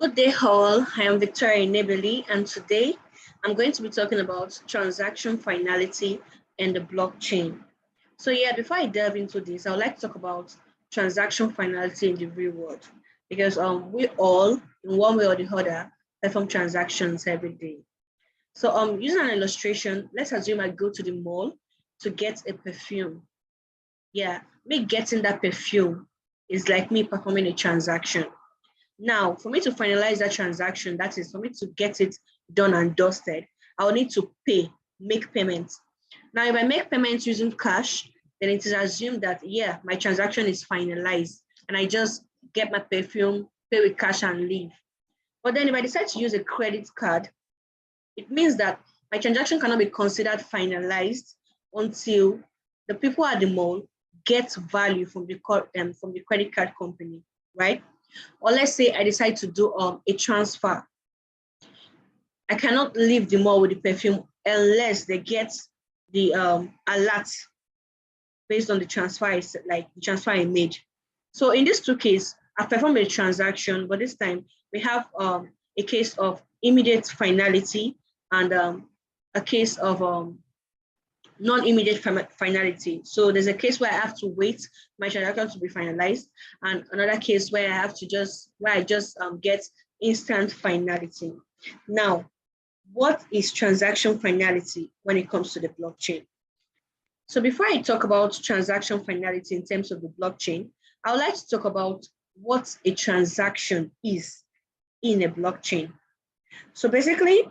Good day, all. I am Victoria Inebeli, and today I'm going to be talking about transaction finality and the blockchain. So, before I delve into this, I would like to talk about transaction finality in the real world because we all, in one way or the other, perform transactions every day. So, using an illustration, let's assume I go to the mall to get a perfume. Yeah, me getting that perfume is like me performing a transaction. Now, for me to finalize that transaction, that is for me to get it done and dusted, I will need to make payments. Now, if I make payments using cash, then it is assumed that, my transaction is finalized and I just get my perfume, pay with cash and leave. But then if I decide to use a credit card, it means that my transaction cannot be considered finalized until the people at the mall get value from the credit card company, right? Or let's say I decide to do a transfer. I cannot leave the mall with the perfume unless they get the alert based on the transfer, the transfer I made. So in these two cases, I performed a transaction, but this time we have a case of immediate finality and a case of non-immediate finality. So there's a case where I have to wait my transaction to be finalized, and another case where I just get instant finality. Now, what is transaction finality when it comes to the blockchain? So before I talk about transaction finality in terms of the blockchain, I would like to talk about what a transaction is in a blockchain. So basically,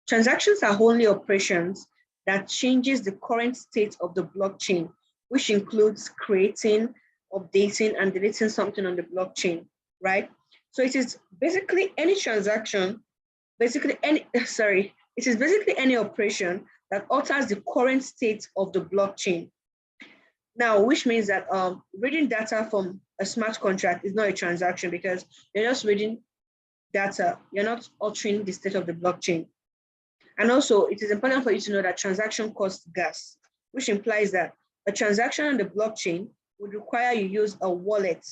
transactions are only operations that changes the current state of the blockchain, which includes creating, updating, and deleting something on the blockchain, right? So it is basically any transaction, it is basically any operation that alters the current state of the blockchain. Now, which means that reading data from a smart contract is not a transaction because you're just reading data, you're not altering the state of the blockchain. And also, it is important for you to know that transaction costs gas, which implies that a transaction on the blockchain would require you use a wallet,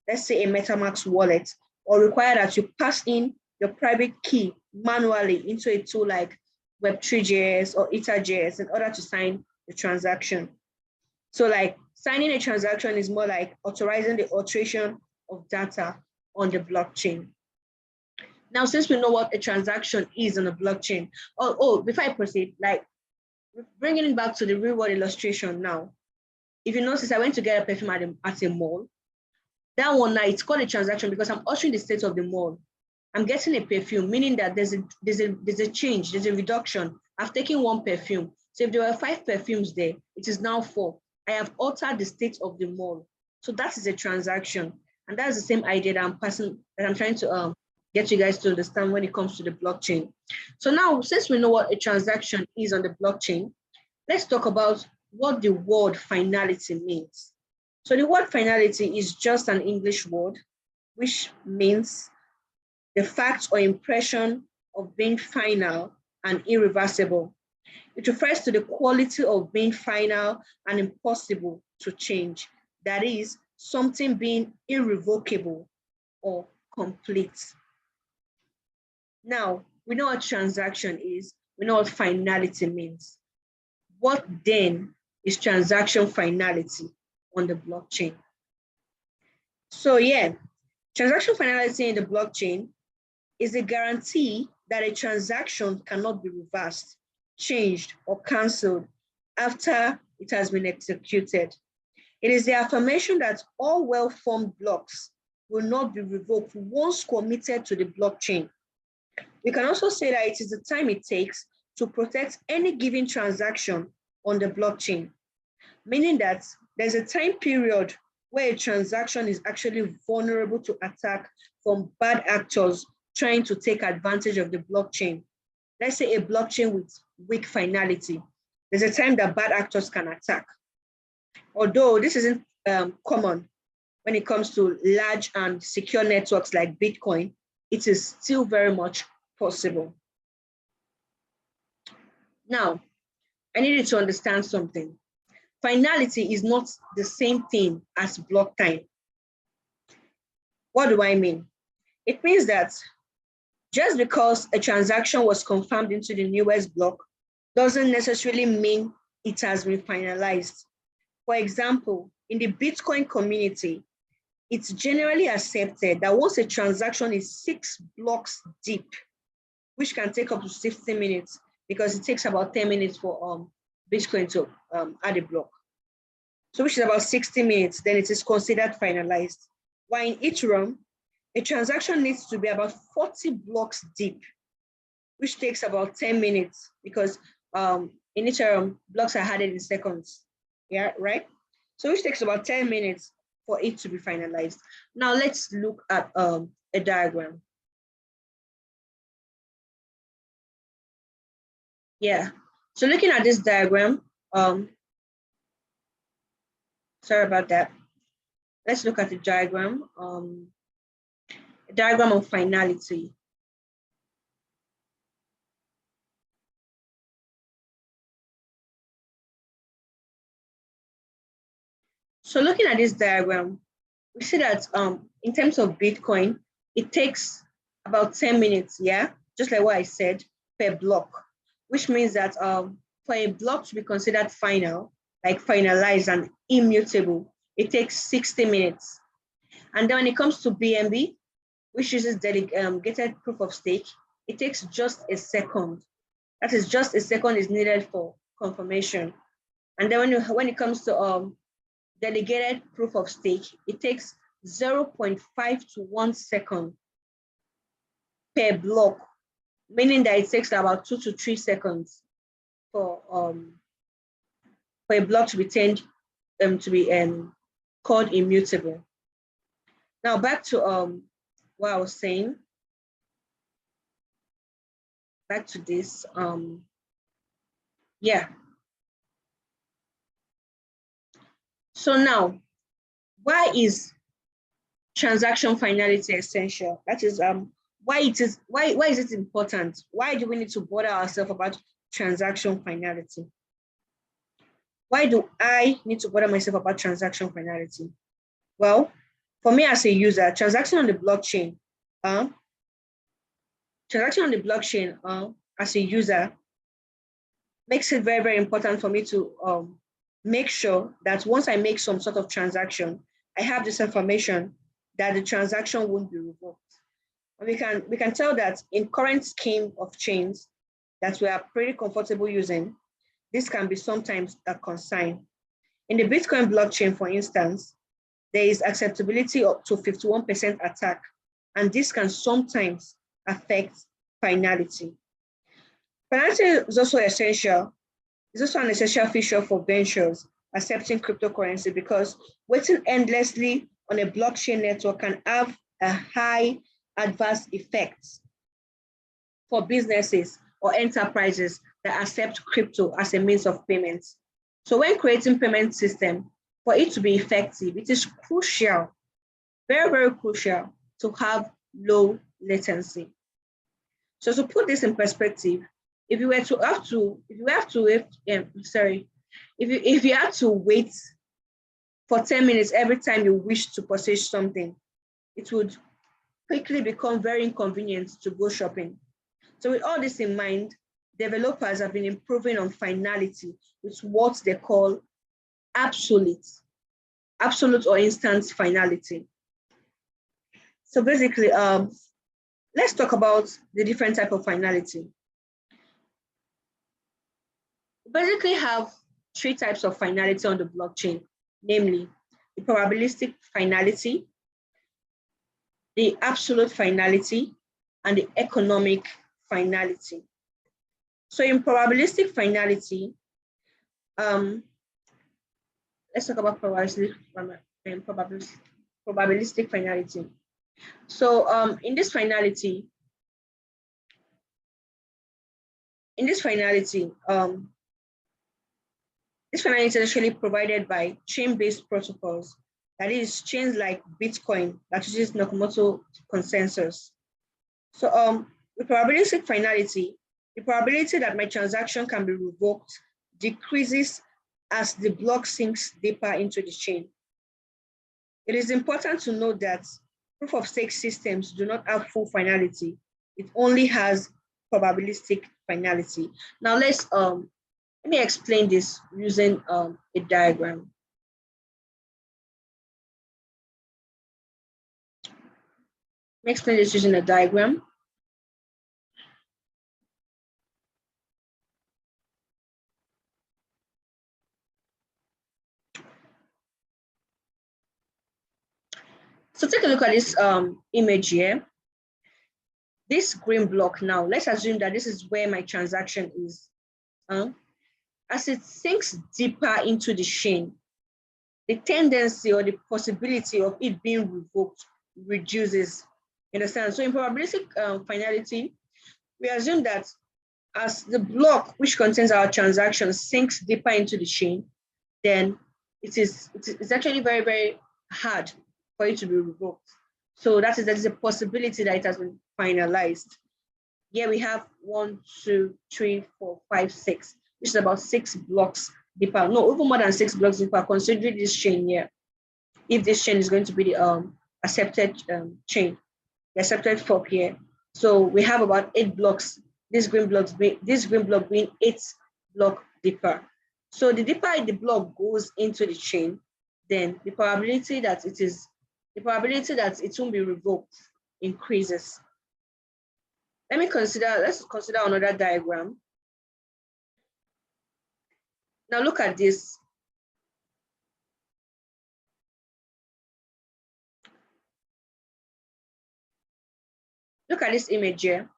let's say a MetaMask wallet, or require that you pass in your private key manually into a tool like Web3.js or Ether.js in order to sign the transaction. So like signing a transaction is more like authorizing the alteration of data on the blockchain. Now, since we know what a transaction is on a blockchain, before I proceed, like bringing it back to the real world illustration now, if you notice, I went to get a perfume at a mall. That one now, it's called a transaction because I'm altering the state of the mall. I'm getting a perfume, meaning that there's a change, there's a reduction. I've taken one perfume. So if there were 5 perfumes there, it is now 4. I have altered the state of the mall. So that is a transaction. And that's the same idea that I'm trying to get you guys to understand when it comes to the blockchain. So now, since we know what a transaction is on the blockchain, let's talk about what the word finality means. So the word finality is just an English word, which means the fact or impression of being final and irreversible. It refers to the quality of being final and impossible to change. That is, something being irrevocable or complete. Now, we know what transaction is. We know what finality means. What then is transaction finality on the blockchain? So transaction finality in the blockchain is a guarantee that a transaction cannot be reversed, changed, or canceled after it has been executed. It is the affirmation that all well-formed blocks will not be revoked once committed to the blockchain. We can also say that it is the time it takes to protect any given transaction on the blockchain, meaning that there's a time period where a transaction is actually vulnerable to attack from bad actors trying to take advantage of the blockchain. Let's say a blockchain with weak finality. There's a time that bad actors can attack. Although this isn't common when it comes to large and secure networks like Bitcoin, it is still very much possible. Now, I needed to understand something. Finality is not the same thing as block time. What do I mean? It means that just because a transaction was confirmed into the newest block doesn't necessarily mean it has been finalized. For example, in the Bitcoin community, it's generally accepted that once a transaction is 6 blocks deep, which can take up to 60 minutes because it takes about 10 minutes for Bitcoin to add a block. So which is about 60 minutes, then it is considered finalized. While in Ethereum, a transaction needs to be about 40 blocks deep, which takes about 10 minutes because in Ethereum, blocks are added in seconds. Yeah, right? So which takes about 10 minutes for it to be finalized. Now let's look at a diagram. Yeah, so looking at this diagram, sorry about that. Let's look at the diagram, a diagram of finality. So looking at this diagram, we see that in terms of Bitcoin, it takes about 10 minutes, yeah, just like what I said, per block, which means that for a block to be considered final, like finalized and immutable, it takes 60 minutes. And then when it comes to BNB, which uses delegated proof of stake, it takes just a second. That is, just a second is needed for confirmation. And then when it comes to delegated proof of stake, it takes 0.5 to 1 second per block, meaning that it takes about 2 to 3 seconds for a block to be changed to be called immutable. Now back to what I was saying. Back to this. Yeah. So now, why is transaction finality essential? That is why is it important? Why do we need to bother ourselves about transaction finality? Why do I need to bother myself about transaction finality? Well, for me as a user, transaction on the blockchain as a user makes it very, very important for me to make sure that once I make some sort of transaction, I have this information that the transaction won't be revoked. And we can tell that in current scheme of chains that we are pretty comfortable using, this can be sometimes a concern. In the Bitcoin blockchain, for instance, there is acceptability up to 51% attack, and this can sometimes affect finality. Finality is also essential. It's also an essential feature for ventures accepting cryptocurrency because waiting endlessly on a blockchain network can have a high adverse effect for businesses or enterprises that accept crypto as a means of payment. So when creating payment system, for it to be effective, it is crucial, very, very crucial to have low latency. So to put this in perspective, if you had to wait for 10 minutes every time you wish to purchase something, it would quickly become very inconvenient to go shopping. So with all this in mind, developers have been improving on finality with what they call absolute or instant finality. So basically, let's talk about the different type of finality. We basically have 3 types of finality on the blockchain, namely the probabilistic finality, the absolute finality, and the economic finality. So in probabilistic finality, let's talk about probabilistic finality. So this finality is actually provided by chain-based protocols. That is, chains like Bitcoin that uses Nakamoto consensus. So with probabilistic finality, the probability that my transaction can be revoked decreases as the block sinks deeper into the chain. It is important to note that proof of stake systems do not have full finality. It only has probabilistic finality. Now let me explain this using a diagram. Let me explain this using a diagram. So take a look at this image here. This green block now, let's assume that this is where my transaction is. As it sinks deeper into the chain, the tendency or the possibility of it being revoked reduces. You understand? So in probabilistic finality, we assume that as the block which contains our transaction sinks deeper into the chain, then it's actually very, very hard for it to be revoked. So that is a possibility that it has been finalized. Here we have 1, 2, 3, 4, 5, 6, which is about 6 blocks deeper. No, even more than 6 blocks deeper, considering this chain here. If this chain is going to be the accepted chain, the accepted fork here. So we have about 8 blocks. This green block being 8 block deeper. So the deeper the block goes into the chain, then the probability that it won't be revoked increases. Let's consider another diagram. Now look at this. Look at this image here.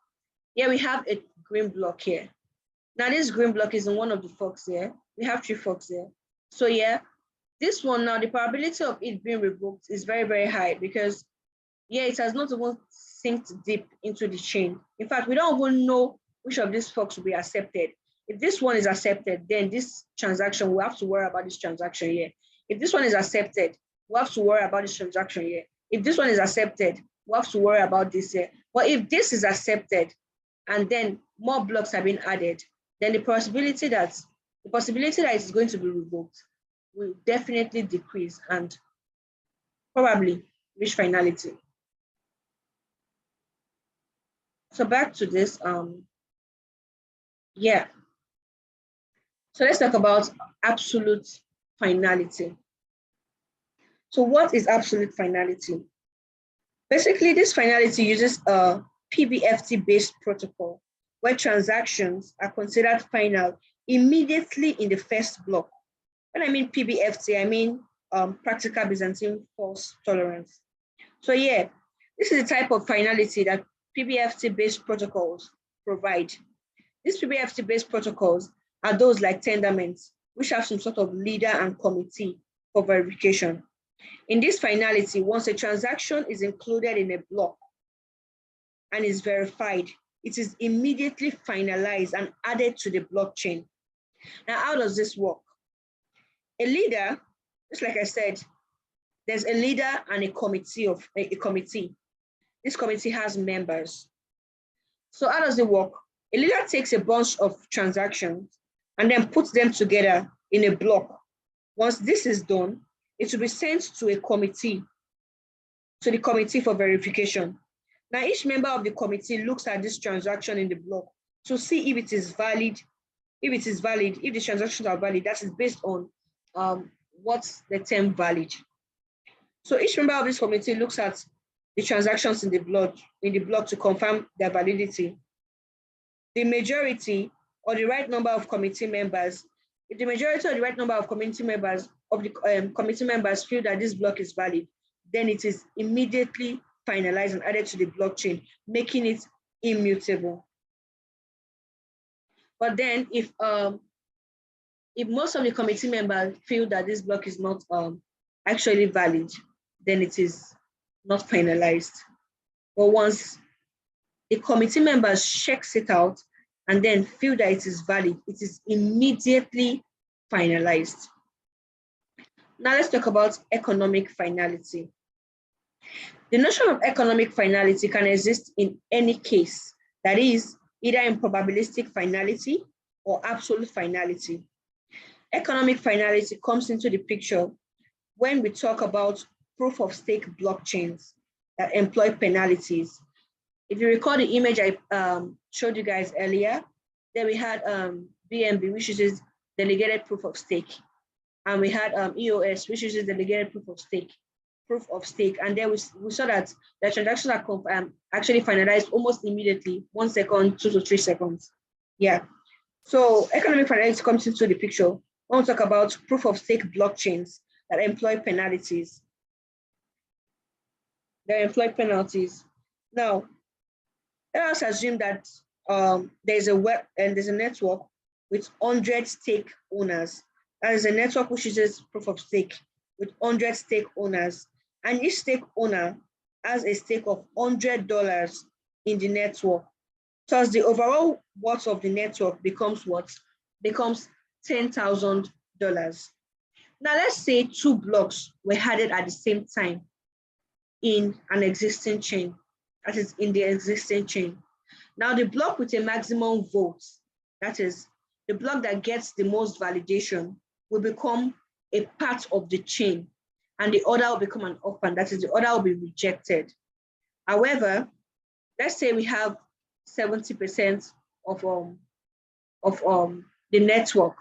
Here we have a green block here. Now this green block is in one of the forks here. We have 3 forks here. So yeah, this one now, the probability of it being revoked is very, very high because yeah, it has not even sinked deep into the chain. In fact, we don't even know which of these forks will be accepted. If this one is accepted, then this transaction, we have to worry about this transaction here. If this one is accepted, we have to worry about this transaction here. If this one is accepted, we have to worry about this here. But if this is accepted and then more blocks have been added, then the possibility that it is going to be revoked will definitely decrease and probably reach finality. So back to this, yeah. So let's talk about absolute finality. So what is absolute finality? Basically, this finality uses a PBFT-based protocol where transactions are considered final immediately in the first block. When I mean PBFT, I mean practical Byzantine false tolerance. So yeah, this is the type of finality that PBFT-based protocols provide. These PBFT-based protocols are those like tenderments, which have some sort of leader and committee for verification. In this finality, once a transaction is included in a block and is verified, it is immediately finalized and added to the blockchain. Now, how does this work? A leader, just like I said, there's a leader and a committee. This committee has members. So how does it work? A leader takes a bunch of transactions and then puts them together in a block. Once this is done, it will be sent to a committee, to the committee for verification. Now, each member of the committee looks at this transaction in the block to see if it is valid. If the transactions are valid, that is based on what's the term valid. So each member of this committee looks at the transactions in the block to confirm their validity. The majority or the right number of committee members, if the majority or the right number of committee members feel that this block is valid, then it is immediately finalized and added to the blockchain, making it immutable. But then if most of the committee members feel that this block is not actually valid, then it is not finalized. But once the committee members checks it out and then feel that it is valid, it is immediately finalized. Now let's talk about economic finality. The notion of economic finality can exist in any case, that is, either in probabilistic finality or absolute finality. Economic finality comes into the picture when we talk about proof of stake blockchains, that employ penalties. If you recall the image I showed you guys earlier, then we had BNB, which is delegated proof of stake. And we had EOS, which is delegated proof of stake. And then we saw that the transactions are actually finalized almost immediately, 1 second, 2 to 3 seconds. Yeah. So economic finality comes into the picture. I want to talk about proof of stake blockchains that employ penalties. They employ penalties. Now, let us assume that there's a network with 100 stake owners. That is a network which uses proof of stake with 100 stake owners. And each stake owner has a stake of $100 in the network. Thus, the overall worth of the network becomes what? Becomes $10,000. Now, let's say 2 blocks were added at the same time in an existing chain, that is in the existing chain. Now, the block with a maximum vote, that is the block that gets the most validation, will become a part of the chain, and the other will become an orphan, that is the other will be rejected. However, let's say we have 70% of the network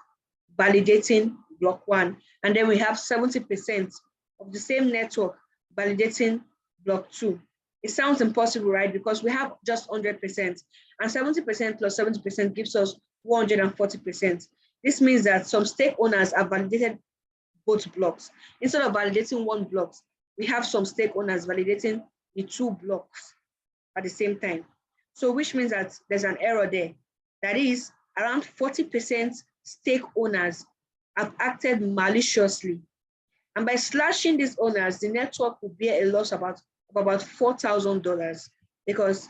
validating block 1, and then we have 70% of the same network validating block 2. It sounds impossible, right? Because we have just 100%, and 70% plus 70% gives us 140%. This means that some stake owners have validated both blocks. Instead of validating 1 block, we have some stake owners validating the 2 blocks at the same time. So which means that there's an error there. That is, around 40% stake owners have acted maliciously. And by slashing these owners, the network will bear a loss of about $4,000, because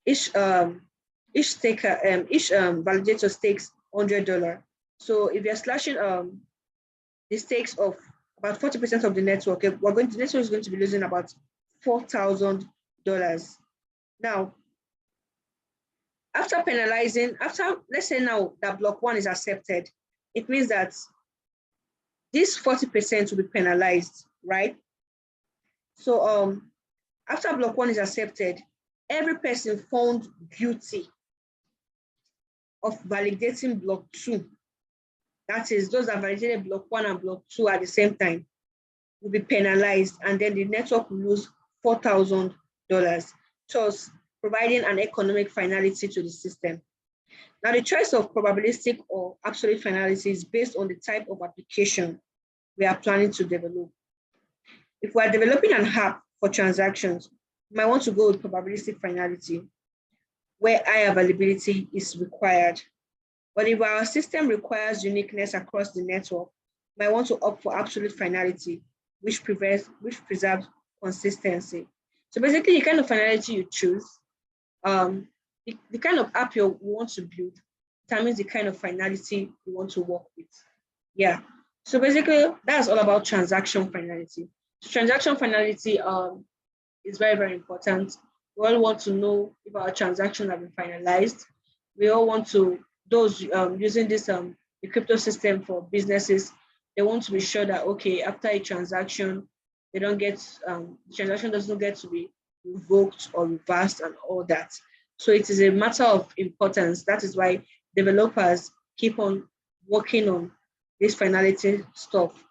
each validator stakes $100. So if you're slashing the stakes of about 40% of the network, the network is going to be losing about $4,000. Now, after penalizing, let's say now that block 1 is accepted, it means that this 40% will be penalized, right? So after block 1 is accepted, every person found guilty of validating block 2, that is, those that validated block 1 and block 2 at the same time, will be penalized, and then the network will lose $4,000, thus providing an economic finality to the system. Now, the choice of probabilistic or absolute finality is based on the type of application we are planning to develop. If we are developing an app for transactions, we might want to go with probabilistic finality, where high availability is required. But if our system requires uniqueness across the network, we might want to opt for absolute finality, which preserves consistency. So basically, the kind of finality you choose, the kind of app you want to build determines the kind of finality you want to work with. Yeah. So basically, that's all about transaction finality. So transaction finality is very, very important. We all want to know if our transactions have been finalized. We all want to, those using this the crypto system for businesses, they want to be sure that, okay, after a transaction, they don't get, the transaction doesn't get to be revoked or reversed and all that. So it is a matter of importance. That is why developers keep on working on this finality stuff,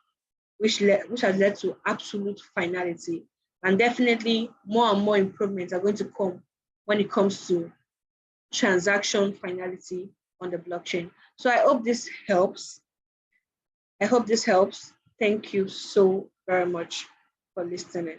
which has led to absolute finality. And definitely more and more improvements are going to come when it comes to transaction finality on the blockchain. So I hope this helps. Thank you so very much for listening.